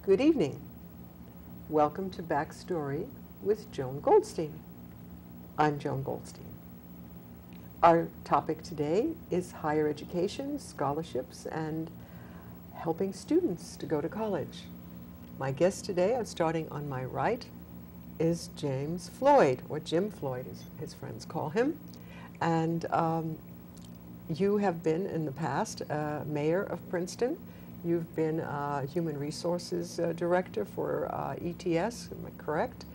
Good evening. Welcome to Backstory with Joan Goldstein. I'm Joan Goldstein. Our topic today is higher education, scholarships, and helping students to go to college. My guest today, starting on my right, is James Floyd, or Jim Floyd, as his friends call him. And you have been in the past mayor of Princeton. You've been human resources director for ETS, am I correct?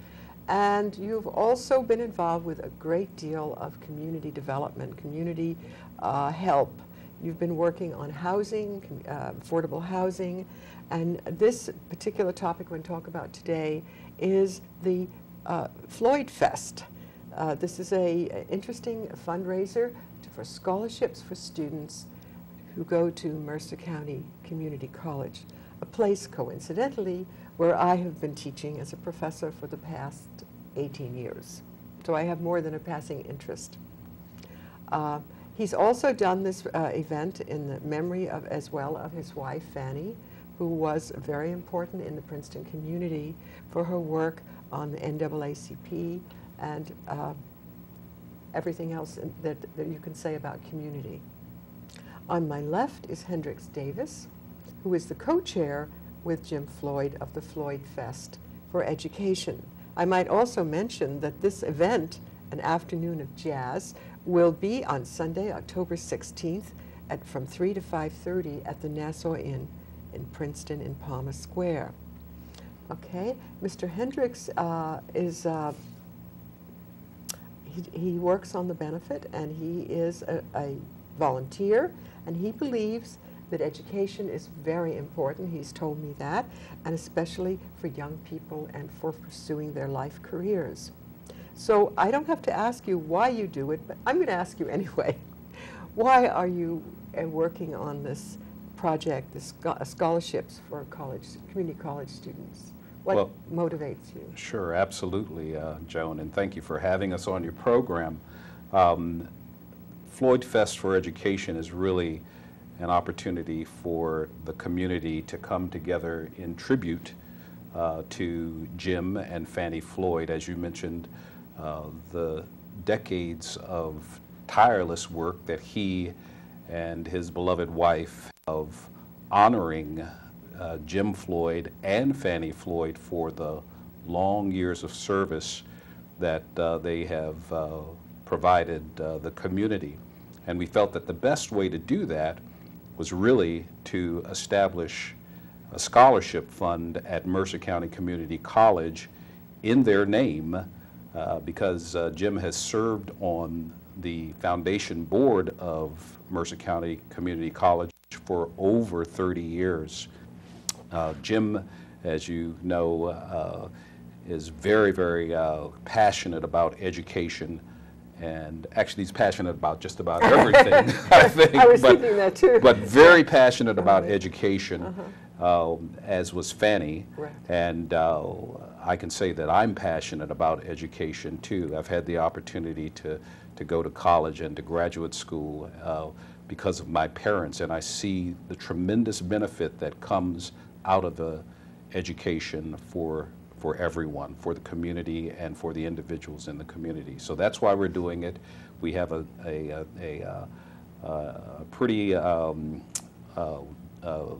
And you've also been involved with a great deal of community development, community help. You've been working on housing, affordable housing, and this particular topic we're going to talk about today is the Floyd Fest. This is an interesting fundraiser for scholarships for students who go to Mercer County Community College, a place, coincidentally, where I have been teaching as a professor for the past 18 years. So I have more than a passing interest. He's also done this event in the memory of, as well, of his wife, Fanny, who was very important in the Princeton community for her work on the NAACP and everything else that you can say about community. On my left is Hendrix Davis, who is the co-chair with Jim Floyd of the Floyd Fest for Education. I might also mention that this event, an afternoon of jazz, will be on Sunday, October 16th from 3 to 5:30 at the Nassau Inn in Princeton in Palmer Square. Okay, Mr. Hendrix he works on the benefit, and he is a volunteer, and he believes that education is very important. He's told me that, and especially for young people and for pursuing their life careers. So I don't have to ask you why you do it, but I'm going to ask you anyway. Why are you working on this project, the scholarships for community college students? What motivates you? Sure, absolutely, Joan, and thank you for having us on your program. Floyd Fest for Education is really an opportunity for the community to come together in tribute to Jim and Fanny Floyd. As you mentioned, the decades of tireless work that he and his beloved wife of honoring Jim Floyd and Fanny Floyd for the long years of service that they have provided the community. And we felt that the best way to do that was really to establish a scholarship fund at Mercer County Community College in their name because Jim has served on the foundation board of Mercer County Community College for over 30 years. Jim, as you know, is very, very passionate about education, and actually he's passionate about just about everything, I think. I was thinking that too. But very passionate about education, as was Fanny. Right. And I can say that I'm passionate about education too. I've had the opportunity to go to college and to graduate school because of my parents, and I see the tremendous benefit that comes out of the education for everyone, for the community and for the individuals in the community. So that's why we're doing it. We have a pretty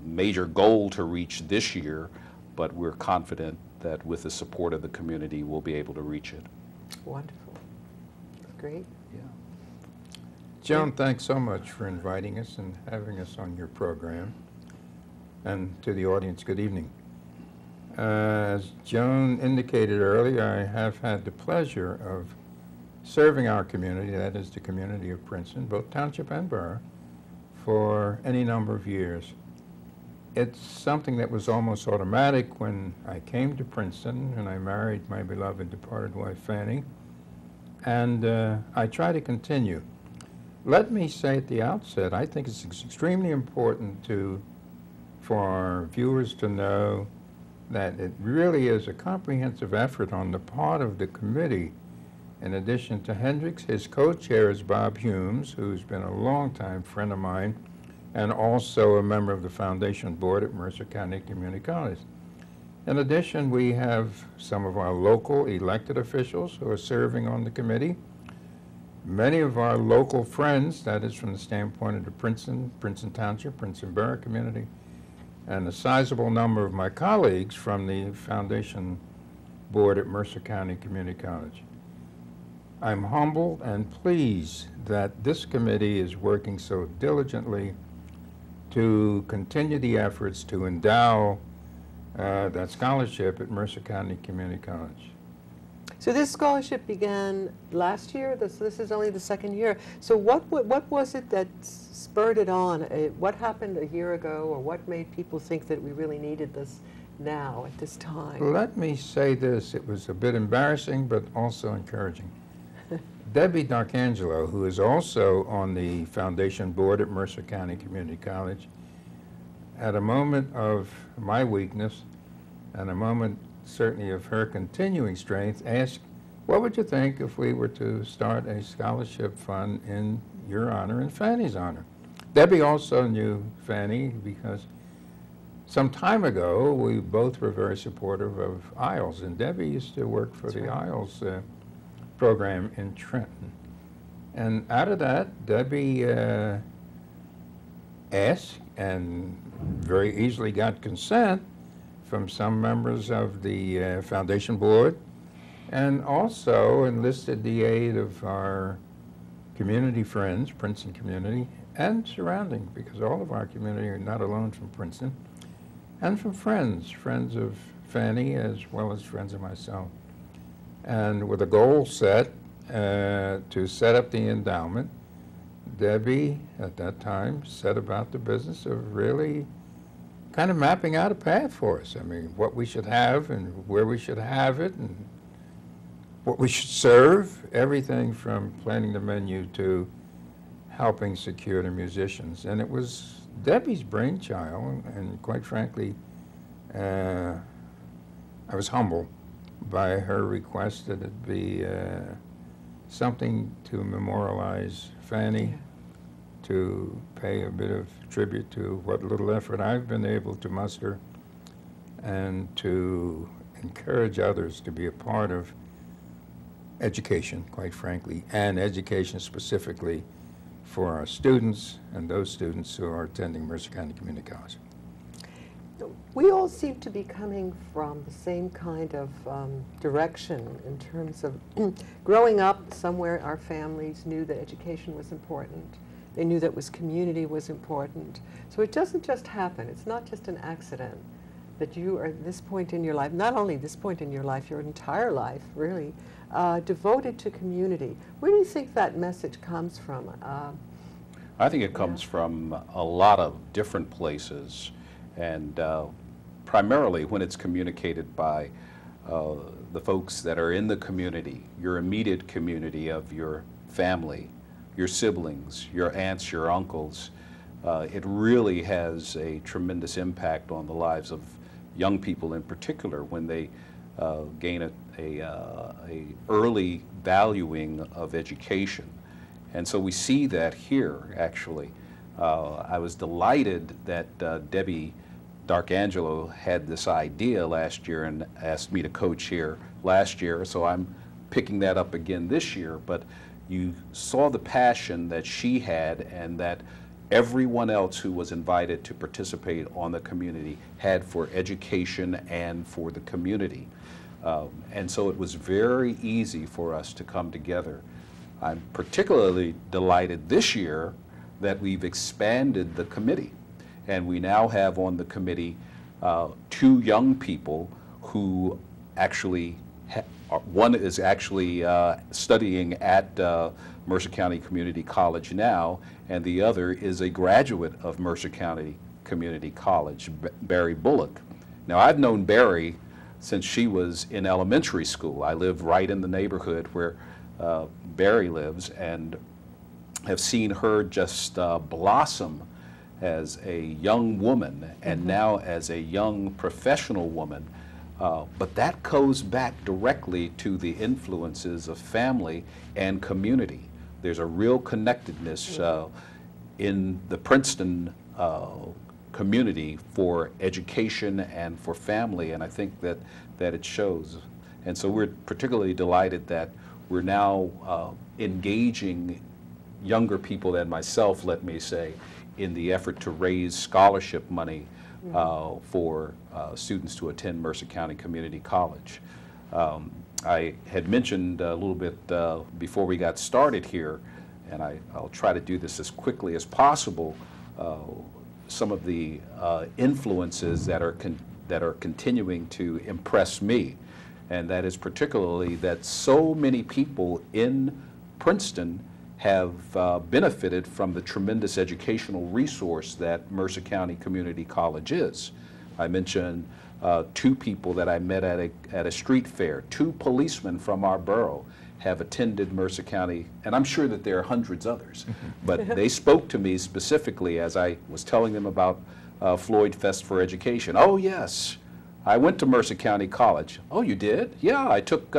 major goal to reach this year, but we're confident that with the support of the community, we'll be able to reach it. Wonderful. Great. Yeah. Joan, thanks so much for inviting us and having us on your program. And to the audience, good evening. As Joan indicated earlier, I have had the pleasure of serving our community, that is the community of Princeton, both township and borough, for any number of years. It's something that was almost automatic when I came to Princeton and I married my beloved departed wife, Fanny, and I try to continue. Let me say at the outset, I think it's extremely important for our viewers to know that it really is a comprehensive effort on the part of the committee. In addition to Hendrix, his co-chair is Bob Humes, who's been a longtime friend of mine and also a member of the foundation board at Mercer County Community College. In addition, we have some of our local elected officials who are serving on the committee. Many of our local friends, that is from the standpoint of the Princeton Township, Princeton-Borough community, and a sizable number of my colleagues from the Foundation Board at Mercer County Community College. I'm humbled and pleased that this committee is working so diligently to continue the efforts to endow that scholarship at Mercer County Community College. So this scholarship began last year. This is only the second year. So what was it that spurred it on? What happened a year ago, or what made people think that we really needed this now at this time? Let me say this. It was a bit embarrassing, but also encouraging. Debbie D'Arcangelo, who is also on the Foundation Board at Mercer County Community College, at a moment of my weakness and a moment certainly of her continuing strength, asked, what would you think if we were to start a scholarship fund in your honor and Fanny's honor? Debbie also knew Fanny because some time ago we both were very supportive of IELTS, and Debbie used to work for the IELTS program in Trenton. And out of that, Debbie asked and very easily got consent from some members of the Foundation Board, and also enlisted the aid of our community friends, Princeton community, and surrounding, because all of our community are not alone from Princeton, and from friends of Fanny as well as friends of myself. And with a goal set to set up the endowment, Debbie, at that time, set about the business of really kind of mapping out a path for us. I mean, what we should have and where we should have it and what we should serve, everything from planning the menu to helping secure the musicians. And it was Debbie's brainchild, and quite frankly, I was humbled by her request that it be something to memorialize Fanny, to pay a bit of tribute to what little effort I've been able to muster, and to encourage others to be a part of education, quite frankly, and education specifically for our students and those students who are attending Mercer County Community College. We all seem to be coming from the same kind of direction in terms of growing up somewhere. Our families knew that education was important. They knew that community was important. So it doesn't just happen. It's not just an accident that you are at this point in your life, not only this point in your life, your entire life, really, devoted to community. Where do you think that message comes from? I think it comes from a lot of different places, and primarily when it's communicated by the folks that are in the community, your immediate community of your family, your siblings, your aunts, your uncles. It really has a tremendous impact on the lives of young people in particular when they gain a early valuing of education. And so we see that here, actually. I was delighted that Debbie D'Arcangelo had this idea last year and asked me to coach here last year, so I'm picking that up again this year. But you saw the passion that she had and that everyone else who was invited to participate on the community had for education and for the community. And so it was very easy for us to come together. I'm particularly delighted this year that we've expanded the committee, and we now have on the committee 2 young people who actually one is actually studying at Mercer County Community College now, and the other is a graduate of Mercer County Community College, Barry Bullock. Now, I've known Barry since she was in elementary school. I live right in the neighborhood where Barry lives, and have seen her just blossom as a young woman and now as a young professional woman. But that goes back directly to the influences of family and community. There's a real connectedness in the Princeton community for education and for family, and I think that it shows. And so we're particularly delighted that we're now engaging younger people than myself, let me say, in the effort to raise scholarship money for students to attend Mercer County Community College. I had mentioned a little bit before we got started here, and I'll try to do this as quickly as possible, some of the influences that are continuing to impress me. And that is particularly that so many people in Princeton have benefited from the tremendous educational resource that Mercer County Community College is. I mentioned 2 people that I met at a street fair. 2 policemen from our borough have attended Mercer County, and I'm sure that there are hundreds others. But they spoke to me specifically as I was telling them about Floyd Fest for Education. Oh yes, I went to Mercer County College. Oh, you did? Yeah, I took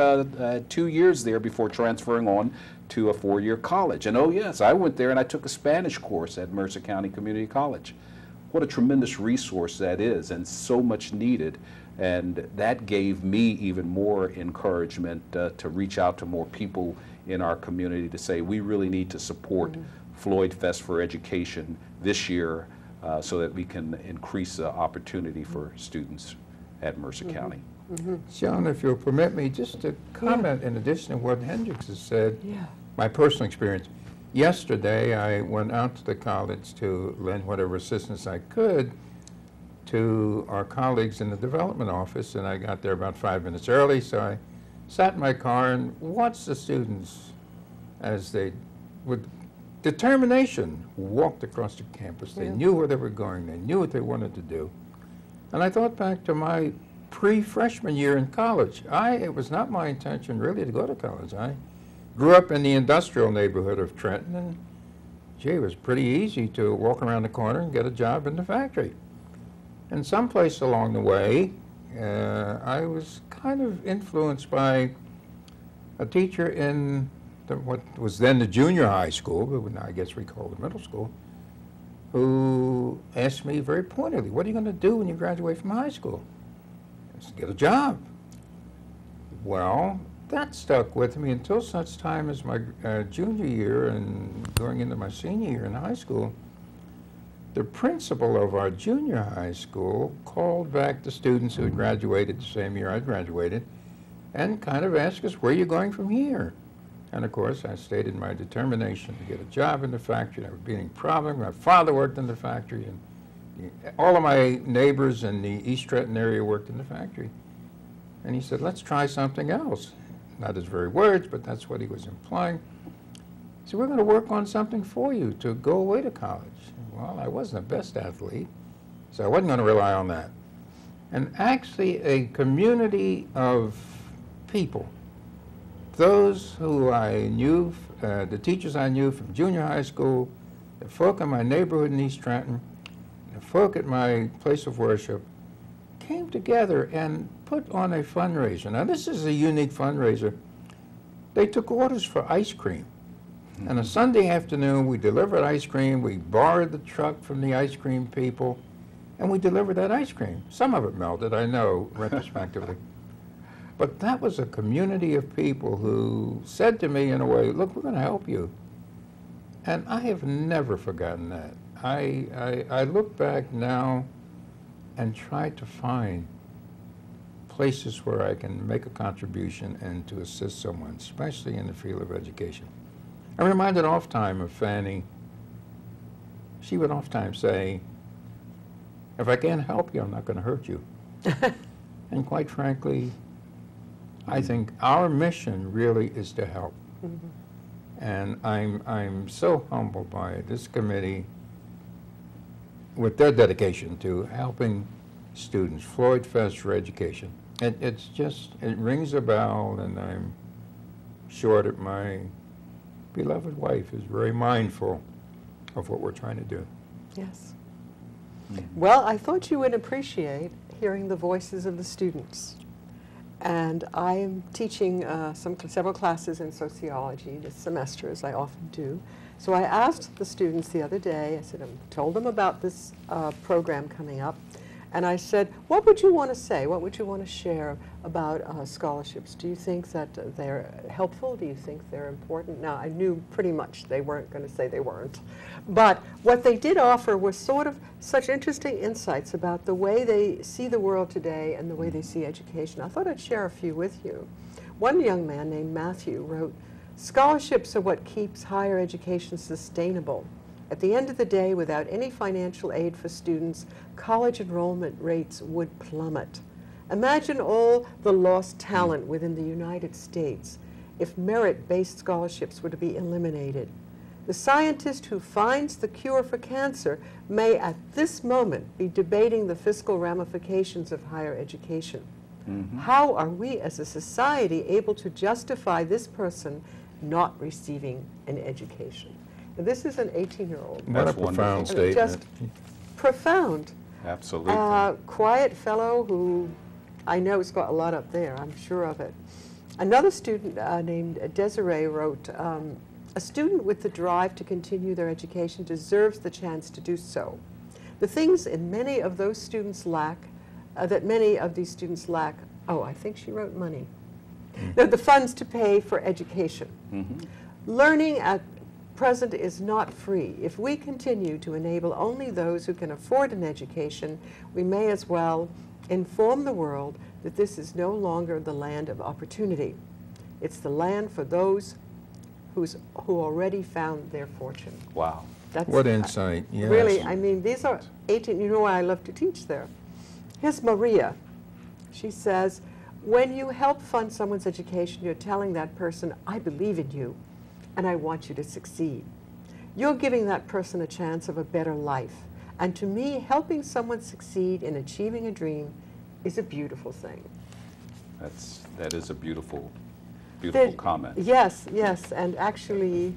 2 years there before transferring on to a 4-year college. And oh yes, I went there and I took a Spanish course at Mercer County Community College. What a tremendous resource that is, and so much needed. And that gave me even more encouragement to reach out to more people in our community to say we really need to support Floyd Fest for Education this year so that we can increase the opportunity for students at Mercer County. Joan, if you'll permit me just to comment in addition to what Hendricks has said, Yeah. my personal experience. Yesterday, I went out to the college to lend whatever assistance I could to our colleagues in the development office, and I got there about 5 minutes early, so I sat in my car and watched the students as they, with determination, walked across the campus. They knew where they were going. They knew what they wanted to do. And I thought back to my pre-freshman year in college. It was not my intention really to go to college. I grew up in the industrial neighborhood of Trenton, and gee, it was pretty easy to walk around the corner and get a job in the factory. And someplace along the way, I was kind of influenced by a teacher in what was then the junior high school, but I guess we call it middle school, who asked me very pointedly, what are you going to do when you graduate from high school? I said, get a job. Well, that stuck with me until such time as my junior year and going into my senior year in high school. The principal of our junior high school called back the students who had graduated the same year I graduated and kind of asked us, where are you going from here? And of course, I stated my determination to get a job in the factory. There would be any problem. My father worked in the factory, and all of my neighbors in the East Trenton area worked in the factory. And he said, let's try something else. Not his very words, but that's what he was implying. He said, we're going to work on something for you to go away to college. Well, I wasn't the best athlete, so I wasn't going to rely on that. And actually, a community of people, those who I knew, the teachers I knew from junior high school, the folk in my neighborhood in East Trenton, the folk at my place of worship, came together and put on a fundraiser. Now, this is a unique fundraiser. They took orders for ice cream. And a Sunday afternoon, we delivered ice cream. We borrowed the truck from the ice cream people, and we delivered that ice cream. Some of it melted, I know, retrospectively. But that was a community of people who said to me in a way, look, we're going to help you. And I have never forgotten that. I look back now and try to find places where I can make a contribution and to assist someone, especially in the field of education. I'm reminded oft-time of Fanny. She would oft-times say, if I can't help you, I'm not going to hurt you. And quite frankly, I think our mission really is to help. And I'm so humbled by this committee with their dedication to helping students, Floyd Fest for Education. It rings a bell, and I'm sure that my beloved wife is very mindful of what we're trying to do. Yes. Well, I thought you would appreciate hearing the voices of the students. And I am teaching several classes in sociology this semester, as I often do. So I asked the students the other day, I said, I told them about this program coming up, and I said, what would you want to say? What would you want to share about scholarships? Do you think that they're helpful? Do you think they're important? Now, I knew pretty much they weren't going to say they weren't. But what they did offer was sort of such interesting insights about the way they see the world today and the way they see education. I thought I'd share a few with you. One young man named Matthew wrote, "Scholarships are what keeps higher education sustainable. At the end of the day, without any financial aid for students, college enrollment rates would plummet. Imagine all the lost talent within the United States if merit-based scholarships were to be eliminated. The scientist who finds the cure for cancer may at this moment be debating the fiscal ramifications of higher education. How are we as a society able to justify this person not receiving an education?" Now, this is an 18-year-old. What a That's profound wonderful. And statement. just profound. Absolutely. Quiet fellow who I know has got a lot up there, I'm sure of it. Another student named Desiree wrote, "A student with the drive to continue their education deserves the chance to do so. The things in many of those students lack, that many of these students lack," oh, I think she wrote money, the funds to pay for education. "Learning at present is not free. If we continue to enable only those who can afford an education, we may as well inform the world that this is no longer the land of opportunity. It's the land for those who already found their fortune." Wow. That's What insight, yes. really, I mean, these are 18, you know why I love to teach there. Here's Maria. She says, "When you help fund someone's education, you're telling that person, I believe in you, and I want you to succeed. You're giving that person a chance of a better life. And to me, helping someone succeed in achieving a dream is a beautiful thing." That is a beautiful comment. Yes, yes, and actually,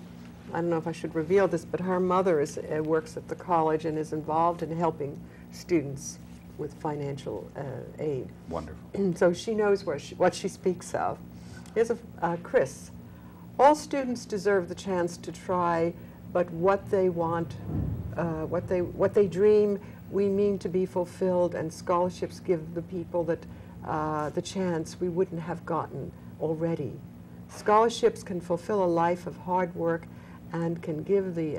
I don't know if I should reveal this, but her mother works at the college and is involved in helping students with financial aid. Wonderful. So she knows what she speaks of. Here's Chris. "All students deserve the chance to try, but what they want, what they dream, we mean to be fulfilled, and scholarships give the people that the chance we wouldn't have gotten already. Scholarships can fulfill a life of hard work and can give the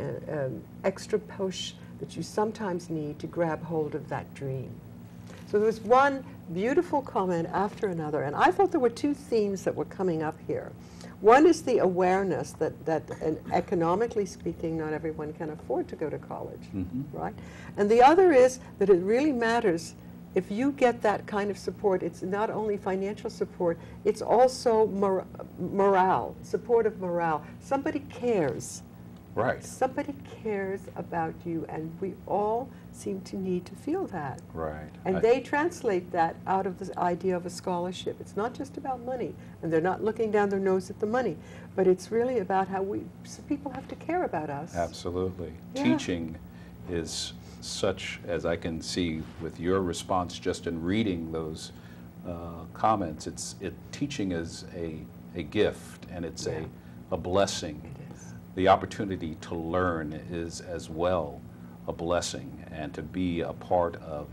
extra push that you sometimes need to grab hold of that dream." So there was one beautiful comment after another, and I thought there were two themes that were coming up here. One is the awareness that economically speaking, not everyone can afford to go to college, right? And the other is that it really matters if you get that kind of support. It's not only financial support, it's also morale, support of morale. Somebody cares. Right. Somebody cares about you, and we all seem to need to feel that. Right. And they translate that out of the idea of a scholarship. It's not just about money, and they're not looking down their nose at the money, but it's really about how people have to care about us. Absolutely. Yeah. Teaching is such, as I can see with your response just in reading those comments, teaching is a gift, and it's Yeah. a blessing. It is. The opportunity to learn is as well a blessing, and to be a part of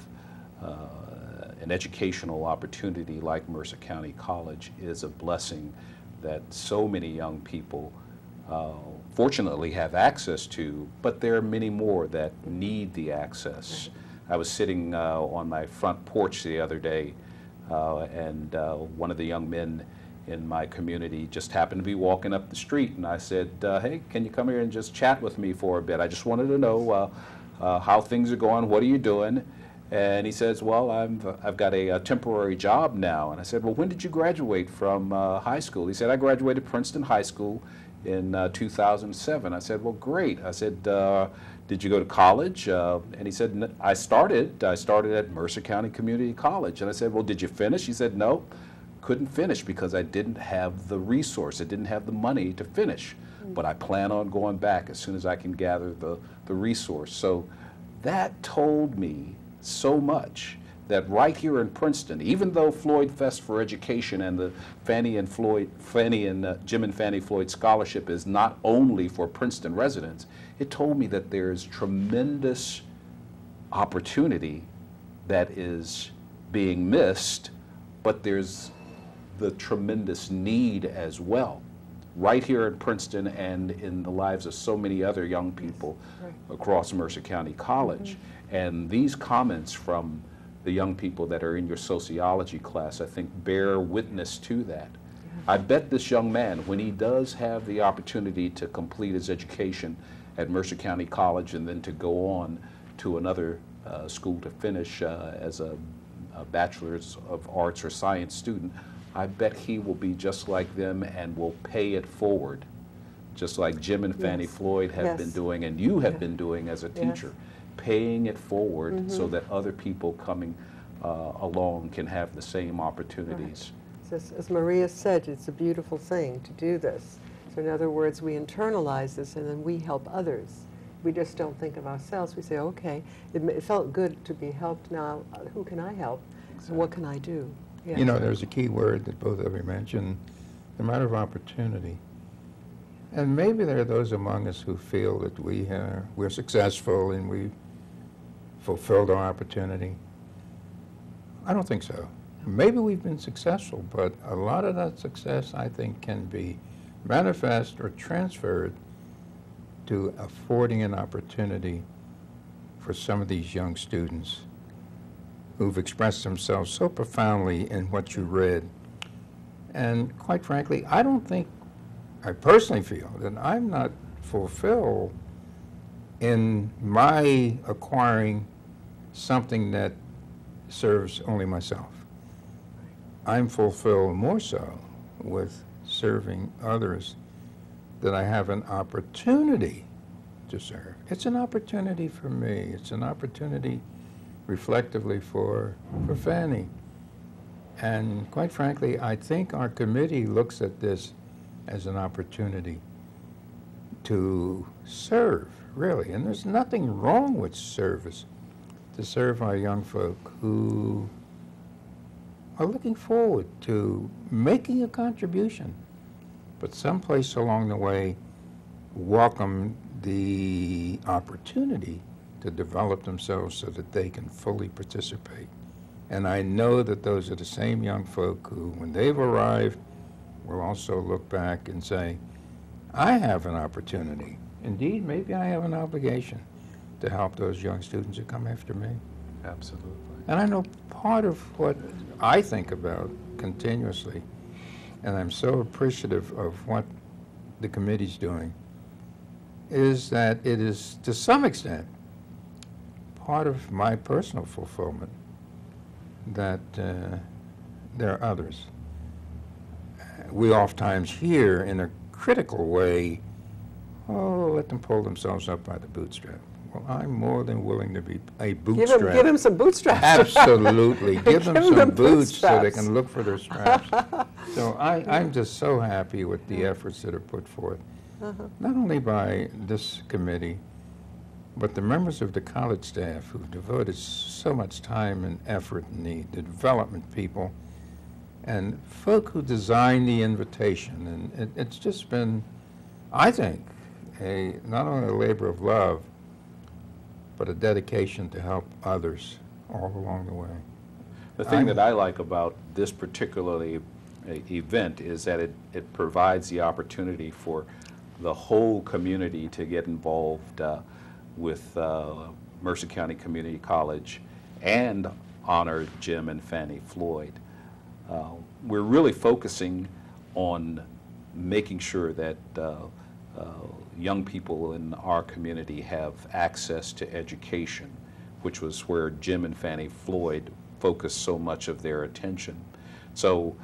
an educational opportunity like Mercer County College is a blessing that so many young people fortunately have access to, but there are many more that need the access. I was sitting on my front porch the other day, and one of the young men in my community just happened to be walking up the street, and I said, "Hey, can you come here and just chat with me for a bit? I just wanted to know how things are going. What are you doing?" And he says, "Well, I've got a temporary job now." And I said, "Well, when did you graduate from high school?" He said, "I graduated Princeton High School in 2007. I said, "Well, great." I said, "Did you go to college?" And he said, I started at Mercer County Community College." And I said, "Well, did you finish?" He said, "No, couldn't finish because I didn't have the resource. I didn't have the money to finish. But I plan on going back as soon as I can gather the resource." So that told me so much, that right here in Princeton, even though Floyd Fest for Education and the Jim and Fannie Floyd Scholarship is not only for Princeton residents, it told me that there's tremendous opportunity that is being missed, but there's the tremendous need as well, right here in Princeton and in the lives of so many other young people across Mercer County College. And these comments from the young people that are in your sociology class, I think, bear witness to that. I bet this young man, when he does have the opportunity to complete his education at Mercer County College and then to go on to another school to finish as a Bachelor's of Arts or Science student, I bet he will be just like them and will pay it forward, just like Jim and Fannie Floyd have been doing and you have been doing as a teacher, paying it forward so that other people coming along can have the same opportunities. Right. As Maria said, it's a beautiful thing to do this. So in other words, we internalize this and then we help others. We just don't think of ourselves. We say, okay, it felt good to be helped. Now, who can I help? And what can I do? Yeah. You know, there's a key word that both of you mentioned, the matter of opportunity. And maybe there are those among us who feel that we're successful and we fulfilled our opportunity. I don't think so. Maybe we've been successful, but a lot of that success, I think, can be manifest or transferred to affording an opportunity for some of these young students who've expressed themselves so profoundly in what you read. And quite frankly, I personally feel that I'm not fulfilled in my acquiring something that serves only myself. I'm fulfilled more so with serving others, that I have an opportunity to serve. It's an opportunity for me. It's an opportunity reflectively for Fannie. And quite frankly, I think our committee looks at this as an opportunity to serve, really. And there's nothing wrong with service, to serve our young folk who are looking forward to making a contribution, but someplace along the way welcome the opportunity to develop themselves so that they can fully participate. And I know that those are the same young folk who, when they've arrived, will also look back and say, I have an opportunity. Indeed, maybe I have an obligation to help those young students who come after me. Absolutely. And I know part of what I think about continuously, and I'm so appreciative of what the committee's doing, is that it is, to some extent, part of my personal fulfillment that there are others. We oftentimes hear in a critical way, oh, let them pull themselves up by the bootstrap. Well, I'm more than willing to be a bootstrap. Give them some bootstraps. Absolutely. Give them some boots so they bootstraps. can look for their straps. So I'm just so happy with the efforts that are put forth, not only by this committee, but the members of the college staff who've devoted so much time and effort, and the development people, and folk who designed the invitation. And it's just been, I think, not only a labor of love, but a dedication to help others all along the way. The thing that I like about this particular event is that it provides the opportunity for the whole community to get involved with Mercer County Community College and honor Jim and Fannie Floyd. We're really focusing on making sure that young people in our community have access to education, which was where Jim and Fannie Floyd focused so much of their attention. So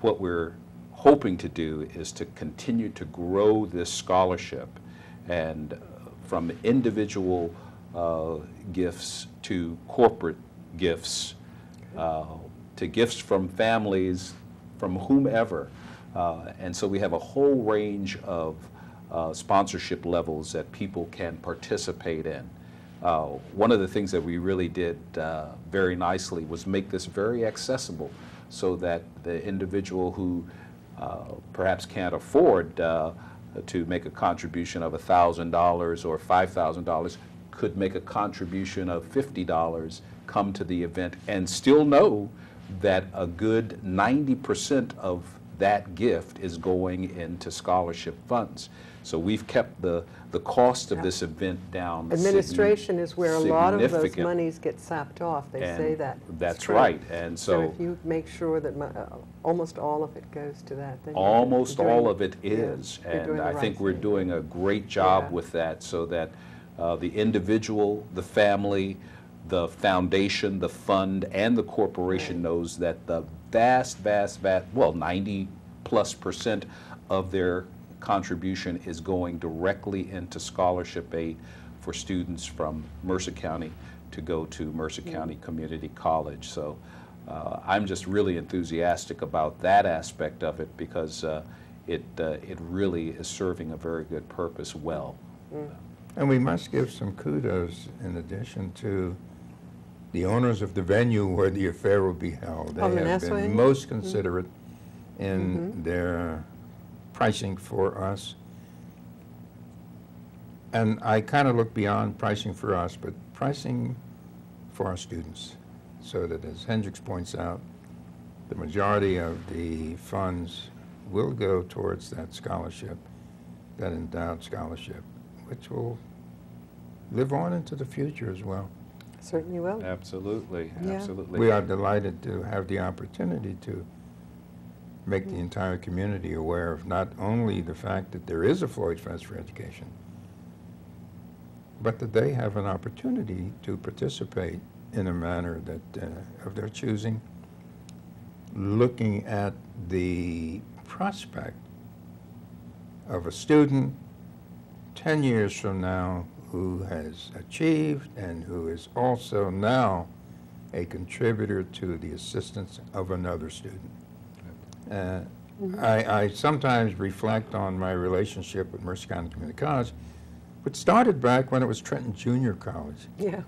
what we're hoping to do is to continue to grow this scholarship, and from individual gifts to corporate gifts, to gifts from families, from whomever. And so we have a whole range of sponsorship levels that people can participate in. One of the things that we really did very nicely was make this very accessible so that the individual who perhaps can't afford to make a contribution of $1,000 or $5,000 could make a contribution of $50, come to the event, and still know that a good 90% of that gift is going into scholarship funds. So we've kept the cost of this event down. Administration is where a lot of those significant. monies get sapped off. They And say that. That's true. right. And So if you make sure that almost all of it goes to that, then almost you're doing- all of it is. you're doing And the I right think we're thing. doing a great job Yeah. with that, so that the individual, the family, the foundation, the fund, and the corporation knows that the vast, well, 90+% of their contribution is going directly into scholarship aid for students from Mercer County to go to Mercer County Community College. So I'm just really enthusiastic about that aspect of it, because it really is serving a very good purpose well. And we must give some kudos in addition to the owners of the venue where the affair will be held. They Oh, the have Nassau been venue? most considerate in their pricing for us. And I kind of look beyond pricing for us, but pricing for our students, so that, as Hendricks points out, the majority of the funds will go towards that scholarship, that endowed scholarship, which will live on into the future as well. Certainly will. Absolutely, Yeah. absolutely. We are delighted to have the opportunity to make the entire community aware of not only the fact that there is a Floyd Fest for Education, but that they have an opportunity to participate in a manner that of their choosing, looking at the prospect of a student 10 years from now who has achieved and who is also now a contributor to the assistance of another student. I sometimes reflect on my relationship with Mercer County Community College, which started back when it was Trenton Junior College, Yeah,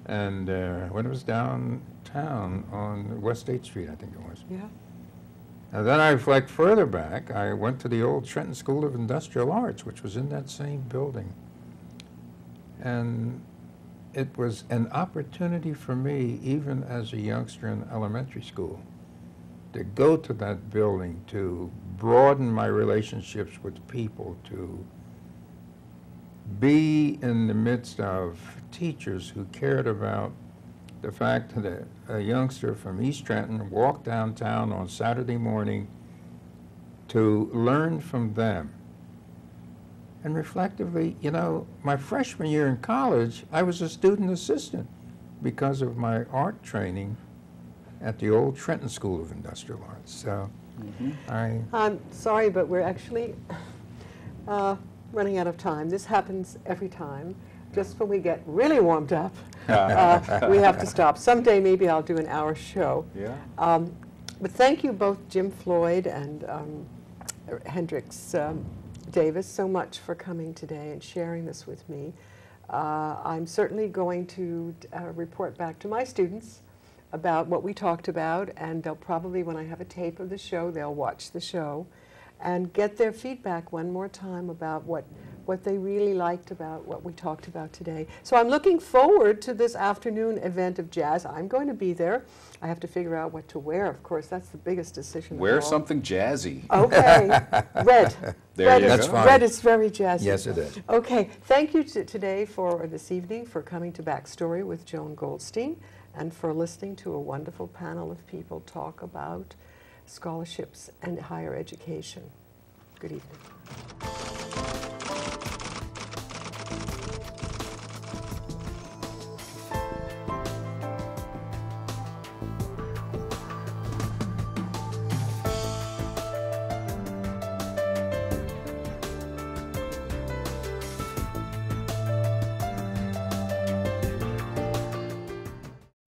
and when it was downtown on West 8th Street, I think it was. yeah. And then I reflect further back. I went to the old Trenton School of Industrial Arts, which was in that same building. And it was an opportunity for me, even as a youngster in elementary school, to go to that building, to broaden my relationships with people, to be in the midst of teachers who cared about the fact that a youngster from East Trenton walked downtown on Saturday morning to learn from them. And reflectively, you know, my freshman year in college, I was a student assistant because of my art training at the old Trenton School of Industrial Arts. So I'm sorry, but we're actually running out of time. This happens every time. Just when we get really warmed up, we have to stop. Someday maybe I'll do an hour show. Yeah. But thank you both, Jim Floyd and Hendricks Davis, so much for coming today and sharing this with me. I'm certainly going to report back to my students about what we talked about, and they'll probably, when I have a tape of the show, they'll watch the show and get their feedback one more time about what they really liked about what we talked about today. So I'm looking forward to this afternoon event of jazz. I'm going to be there. I have to figure out what to wear, of course. That's the biggest decision. Wear of all. something jazzy. Okay. Red. There Red you is, That's go. fine. Red is very jazzy. yes, it is. Okay, thank you today for this evening for coming to Backstory with Joan Goldstein and for listening to a wonderful panel of people talk about scholarships and higher education. Good evening.